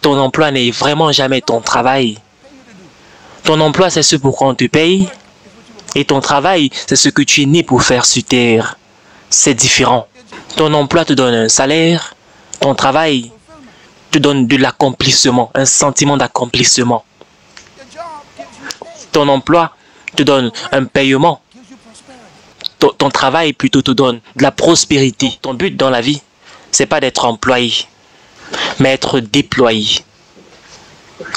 Ton emploi n'est vraiment jamais ton travail. Ton emploi, c'est ce pour quoi on te paye. Et ton travail, c'est ce que tu es né pour faire sur terre. C'est différent. Ton emploi te donne un salaire. Ton travail te donne de l'accomplissement, un sentiment d'accomplissement. Ton emploi te donne un paiement. Ton travail plutôt te donne de la prospérité. Ton but dans la vie, c'est pas d'être employé, mais être déployé.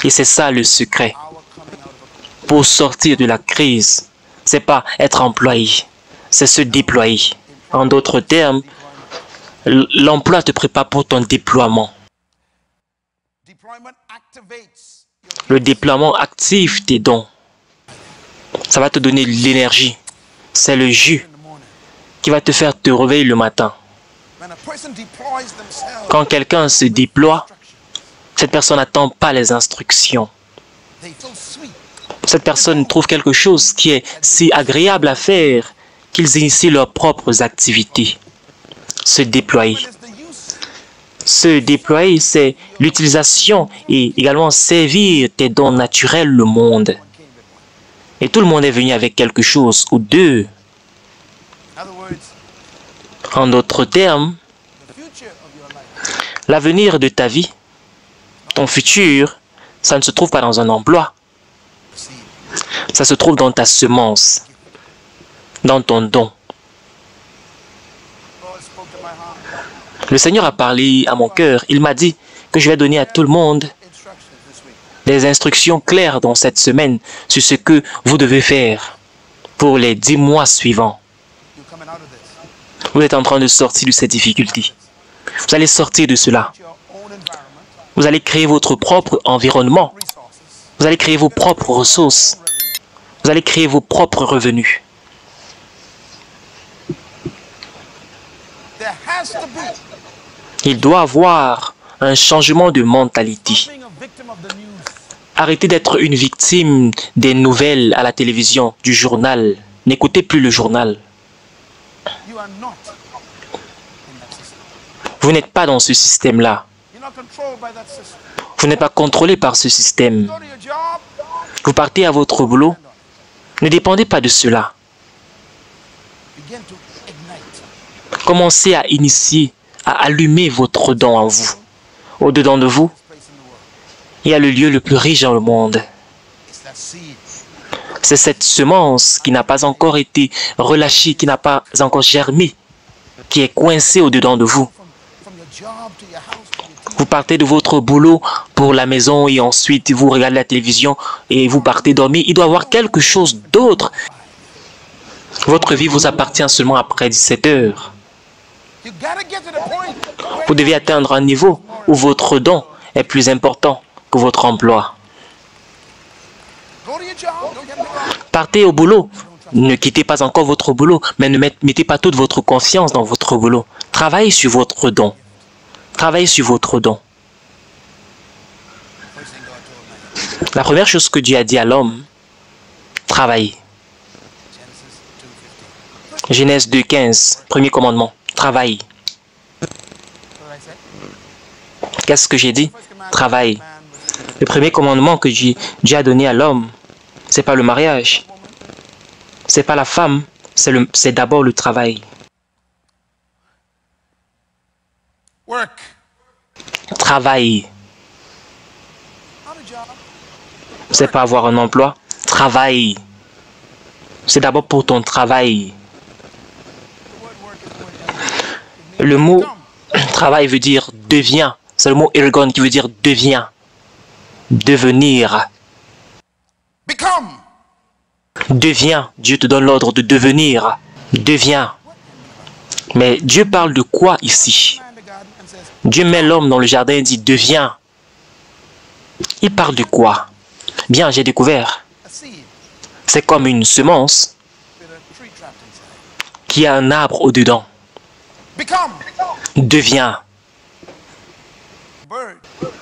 Et c'est ça le secret. Pour sortir de la crise, c'est pas être employé, c'est se déployer. En d'autres termes, l'emploi te prépare pour ton déploiement. Le déploiement active tes dons. Ça va te donner de l'énergie. C'est le jus qui va te faire te réveiller le matin. Quand quelqu'un se déploie, cette personne n'attend pas les instructions. Cette personne trouve quelque chose qui est si agréable à faire qu'ils initient leurs propres activités. Se déployer. Se déployer, c'est l'utilisation et également servir tes dons naturels le monde. Et tout le monde est venu avec quelque chose ou deux. En d'autres termes, l'avenir de ta vie, ton futur, ça ne se trouve pas dans un emploi. Ça se trouve dans ta semence, dans ton don. Le Seigneur a parlé à mon cœur. Il m'a dit que je vais donner à tout le monde des instructions claires dans cette semaine sur ce que vous devez faire pour les 10 mois suivants. Vous êtes en train de sortir de ces difficultés. Vous allez sortir de cela. Vous allez créer votre propre environnement. Vous allez créer vos propres ressources. Vous allez créer vos propres revenus. Il doit y avoir un changement de mentalité. Arrêtez d'être une victime des nouvelles à la télévision, du journal. N'écoutez plus le journal. Vous n'êtes pas dans ce système-là. Vous n'êtes pas contrôlé par ce système. Vous partez à votre boulot. Ne dépendez pas de cela. Commencez à initier, à allumer votre don en vous. Au-dedans de vous, il y a le lieu le plus riche dans le monde. C'est cette semence qui n'a pas encore été relâchée, qui n'a pas encore germé, qui est coincée au-dedans de vous. Vous partez de votre boulot pour la maison et ensuite vous regardez la télévision et vous partez dormir. Il doit y avoir quelque chose d'autre. Votre vie vous appartient seulement après 17 heures. Vous devez atteindre un niveau où votre don est plus important que votre emploi. Partez au boulot. Ne quittez pas encore votre boulot, mais ne mettez pas toute votre confiance dans votre boulot. Travaillez sur votre don. Travaillez sur votre don. La première chose que Dieu a dit à l'homme, travaillez. Genèse 2:15, premier commandement, travaille. Qu'est-ce que j'ai dit? Travaille. Le premier commandement que Dieu a donné à l'homme, ce n'est pas le mariage. Ce n'est pas la femme, c'est d'abord le travail. Travaille. C'est pas avoir un emploi. Travaille. C'est d'abord pour ton travail. Le mot travail veut dire devient. C'est le mot ergon qui veut dire devient. Devenir. Deviens. Dieu te donne l'ordre de devenir. Deviens. Mais Dieu parle de quoi ici? Dieu met l'homme dans le jardin et dit deviens. Il parle de quoi? Bien, j'ai découvert. C'est comme une semence qui a un arbre au-dedans. Deviens.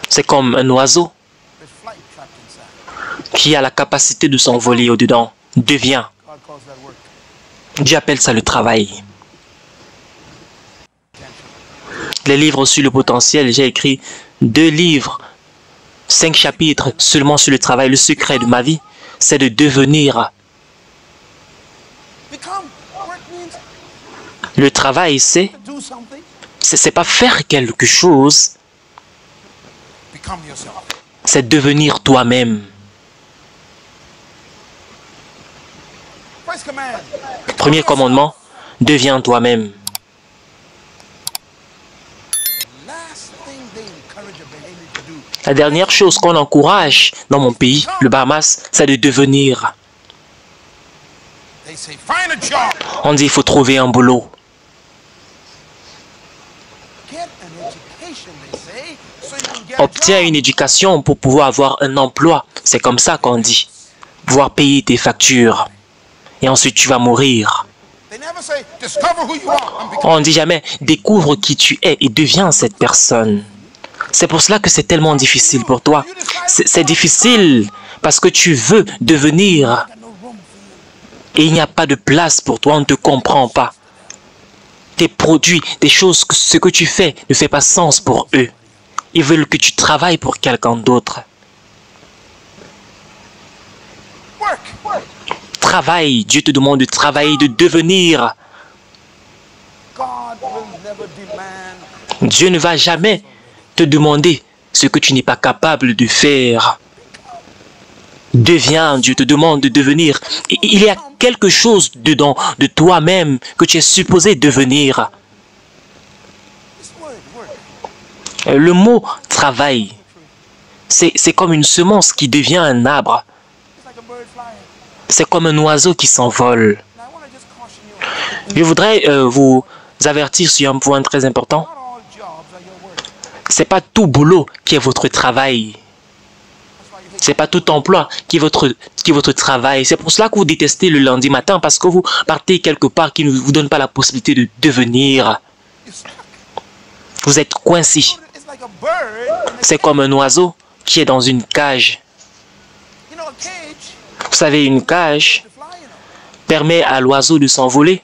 C'est comme un oiseau qui a la capacité de s'envoler au-dedans. Deviens. Dieu appelle ça le travail. Les livres sur le potentiel, j'ai écrit 2 livres 5 chapitres seulement sur le travail. Le secret de ma vie, c'est de devenir. Le travail, c'est pas faire quelque chose, c'est devenir toi-même. Premier commandement, deviens toi-même. La dernière chose qu'on encourage dans mon pays, le Bahamas, c'est de devenir. On dit qu'il faut trouver un boulot. Obtiens une éducation pour pouvoir avoir un emploi. C'est comme ça qu'on dit. Pouvoir payer tes factures. Et ensuite tu vas mourir. On ne dit jamais, découvre qui tu es et deviens cette personne. C'est pour cela que c'est tellement difficile pour toi. C'est difficile parce que tu veux devenir. Et il n'y a pas de place pour toi, on ne te comprend pas. Tes produits, des choses, ce que tu fais ne fait pas sens pour eux. Ils veulent que tu travailles pour quelqu'un d'autre. Travaille, Dieu te demande de travailler, de devenir. Dieu ne va jamais te demander ce que tu n'es pas capable de faire. Deviens, Dieu te demande de devenir. Il y a quelque chose dedans de toi-même que tu es supposé devenir. Le mot travail, c'est comme une semence qui devient un arbre. C'est comme un oiseau qui s'envole. Je voudrais vous avertir sur un point très important. Ce n'est pas tout boulot qui est votre travail. Ce n'est pas tout emploi qui est votre travail. C'est pour cela que vous détestez le lundi matin, parce que vous partez quelque part qui ne vous donne pas la possibilité de devenir. Vous êtes coincé. C'est comme un oiseau qui est dans une cage. Vous savez, une cage permet à l'oiseau de s'envoler,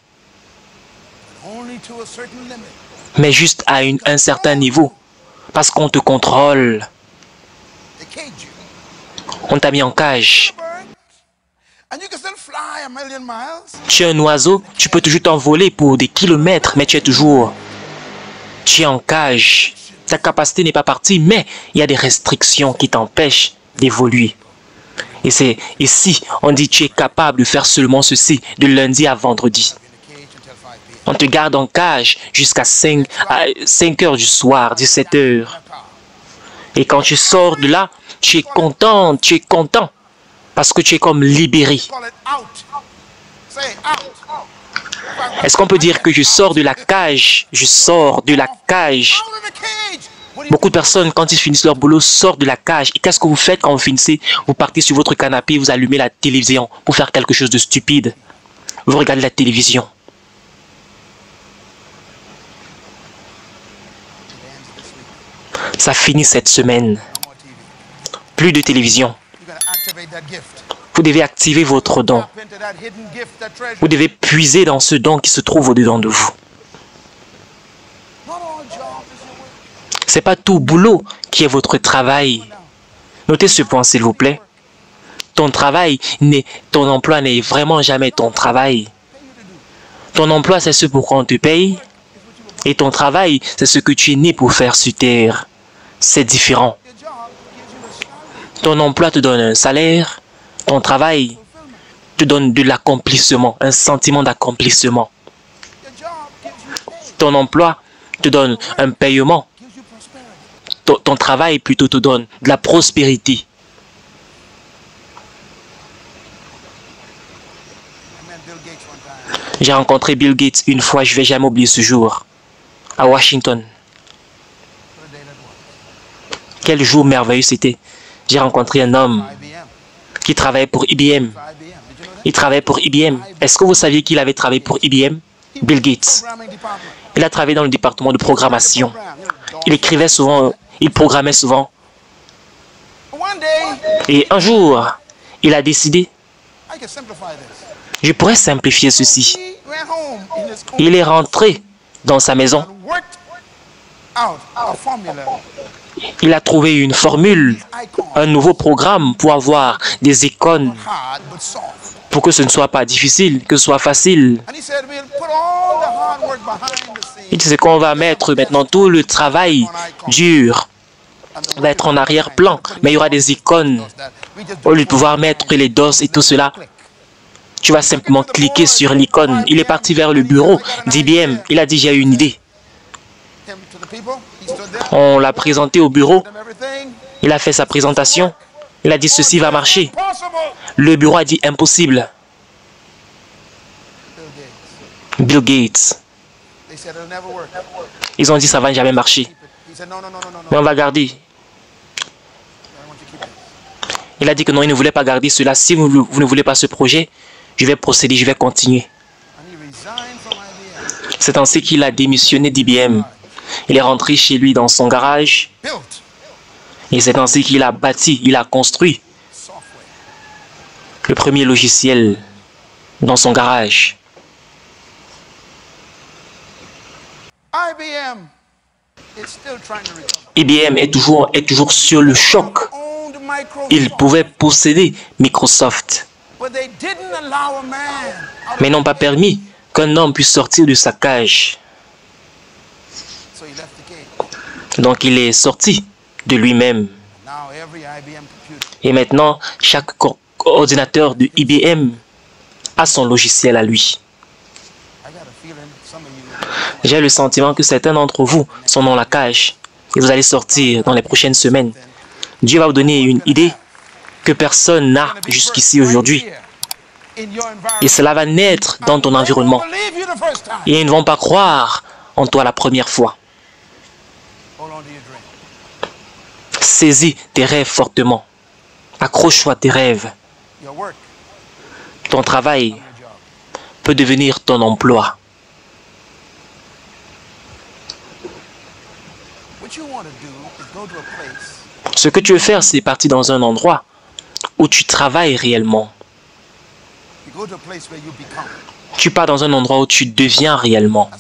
mais juste à un certain niveau, parce qu'on te contrôle. On t'a mis en cage. Tu es un oiseau, tu peux toujours t'envoler pour des kilomètres, mais tu es en cage. Ta capacité n'est pas partie, mais il y a des restrictions qui t'empêchent d'évoluer. Et c'est ici, on dit tu es capable de faire seulement ceci, de lundi à vendredi. On te garde en cage jusqu'à 5 heures du soir, 17 heures. Et quand tu sors de là, tu es content, parce que tu es comme libéré. Est-ce qu'on peut dire que je sors de la cage? Je sors de la cage. Beaucoup de personnes, quand ils finissent leur boulot, sortent de la cage. Et qu'est-ce que vous faites quand vous finissez? Vous partez sur votre canapé, vous allumez la télévision pour faire quelque chose de stupide. Vous regardez la télévision. Ça finit cette semaine. Plus de télévision. Vous devez activer votre don. Vous devez puiser dans ce don qui se trouve au-dedans de vous. Ce n'est pas tout boulot qui est votre travail. Notez ce point, s'il vous plaît. Ton emploi n'est vraiment jamais ton travail. Ton emploi, c'est ce pour quoi on te paye. Et ton travail, c'est ce que tu es né pour faire sur terre. C'est différent. Ton emploi te donne un salaire. Ton travail te donne de l'accomplissement, un sentiment d'accomplissement. Ton emploi te donne un paiement. Ton travail plutôt te donne de la prospérité. J'ai rencontré Bill Gates une fois, je ne vais jamais oublier ce jour, à Washington. Quel jour merveilleux c'était. J'ai rencontré un homme qui travaillait pour IBM. Il travaillait pour IBM. Est-ce que vous saviez qu'il avait travaillé pour IBM? Bill Gates. Il a travaillé dans le département de programmation. Il écrivait souvent, il programmait souvent. Et un jour, il a décidé, je pourrais simplifier ceci. Il est rentré dans sa maison Il a trouvé une formule, un nouveau programme pour avoir des icônes, pour que ce ne soit pas difficile, que ce soit facile. Il dit qu'on va mettre maintenant tout le travail dur, va être en arrière-plan, mais il y aura des icônes. Au lieu de pouvoir mettre les DOS et tout cela, tu vas simplement cliquer sur l'icône. Il est parti vers le bureau d'IBM. Il a dit, j'ai une idée. On l'a présenté au bureau. Il a fait sa présentation. Il a dit, ceci va marcher. Le bureau a dit, impossible. Bill Gates. Ils ont dit, ça ne va jamais marcher. Mais on va garder. Il a dit que non, il ne voulait pas garder cela. Si vous ne voulez pas ce projet, je vais procéder, je vais continuer. C'est ainsi qu'il a démissionné d'IBM. Il est rentré chez lui dans son garage. Et c'est ainsi qu'il a bâti, il a construit le premier logiciel dans son garage. IBM est toujours sur le choc. Ils pouvaient posséder Microsoft, mais n'ont pas permis qu'un homme puisse sortir de sa cage. Donc il est sorti de lui-même. Et maintenant, chaque ordinateur de IBM a son logiciel à lui. J'ai le sentiment que certains d'entre vous sont dans la cage et vous allez sortir dans les prochaines semaines. Dieu va vous donner une idée que personne n'a jusqu'ici aujourd'hui. Et cela va naître dans ton environnement. Et ils ne vont pas croire en toi la première fois. Saisis tes rêves fortement. Accroche-toi à tes rêves. Ton travail peut devenir ton emploi. Ce que tu veux faire, c'est partir dans un endroit où tu travailles réellement. Tu pars dans un endroit où tu deviens réellement.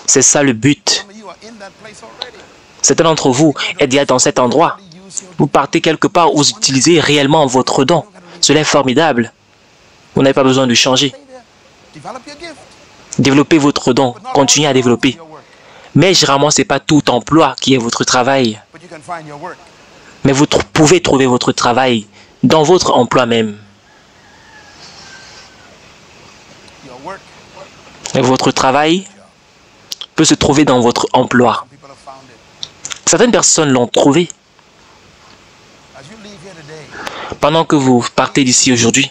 C'est ça le but. Certains d'entre vous êtes déjà dans cet endroit. Vous partez quelque part où vous utilisez réellement votre don. Cela est formidable. Vous n'avez pas besoin de changer. Développez votre don. Continuez à développer. Mais généralement, ce n'est pas tout emploi qui est votre travail. Mais vous pouvez trouver votre travail dans votre emploi même. Et votre travail peut se trouver dans votre emploi. Certaines personnes l'ont trouvé. Pendant que vous partez d'ici aujourd'hui,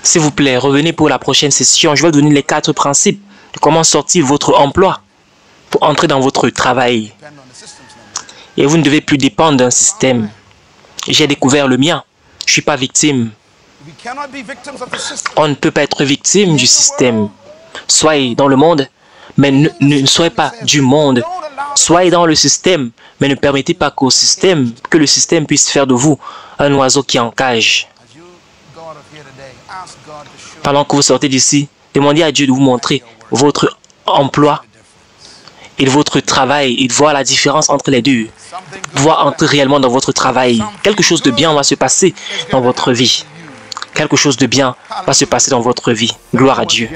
s'il vous plaît, revenez pour la prochaine session. Je vais vous donner les 4 principes de comment sortir votre emploi pour entrer dans votre travail. Et vous ne devez plus dépendre d'un système. J'ai découvert le mien. Je ne suis pas victime. On ne peut pas être victime du système. Soyez dans le monde, mais ne soyez pas du monde. Soyez dans le système, mais ne permettez pas que le système puisse faire de vous un oiseau qui est en cage. Pendant que vous sortez d'ici, demandez à Dieu de vous montrer votre emploi et votre travail et de voir la différence entre les deux. Voir entrer réellement dans votre travail. Quelque chose de bien va se passer dans votre vie. Quelque chose de bien va se passer dans votre vie. Gloire à Dieu.